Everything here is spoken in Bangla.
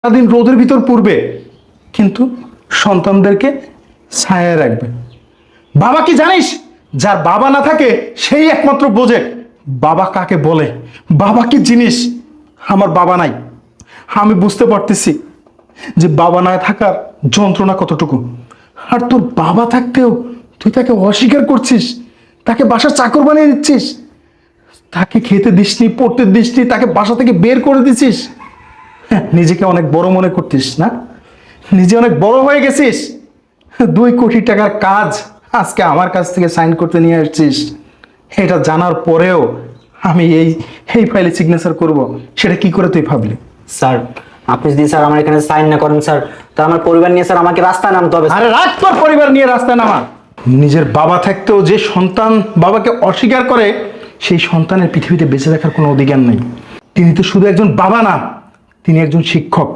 সারাদিন রোদের ভিতর পুড়বে, কিন্তু সন্তানদেরকে ছায়ায় রাখবে। বাবা কি জানিস, যার বাবা না থাকে সেই একমাত্র বোঝে বাবা কাকে বলে, বাবা কি জিনিস। আমার বাবা নাই, আমি বুঝতে পারতেছি যে বাবা না থাকার যন্ত্রণা কতটুকু। আর তোর বাবা থাকতেও তুই তাকে অস্বীকার করছিস, তাকে বাসার চাকর বানিয়ে দিচ্ছিস, তাকে খেতে দিসনি, পড়তে দিসনি, তাকে বাসা থেকে বের করে দিছিস। হ্যাঁ, নিজেকে অনেক বড় মনে করতিস না? নিজে অনেক বড় হয়ে গেছিস। 2 কোটি টাকার কাজ আজকে আমার কাছ থেকে সাইন করতে নিয়ে আসছিস। এটা জানার পরেও আমি এই এই ফাইলে সিগনেচার করব, সেটা কি করে তুই ভাবলি? স্যার, আপনি যদি স্যার আমার এখানে সাইন না করেন স্যার, তাহলে আমার পরিবার নিয়ে স্যার আমাকে রাস্তায় নামতে হবে। আরে রাখ তোর পরিবার নিয়ে রাস্তায় নামা। নিজের বাবা থাকতেও যে সন্তান বাবাকে অস্বীকার করে, সেই সন্তানের পৃথিবীতে বেঁচে থাকার কোনো অধিকার নেই। তিনি তো শুধু একজন বাবা না, তিনি একজন শিক্ষক।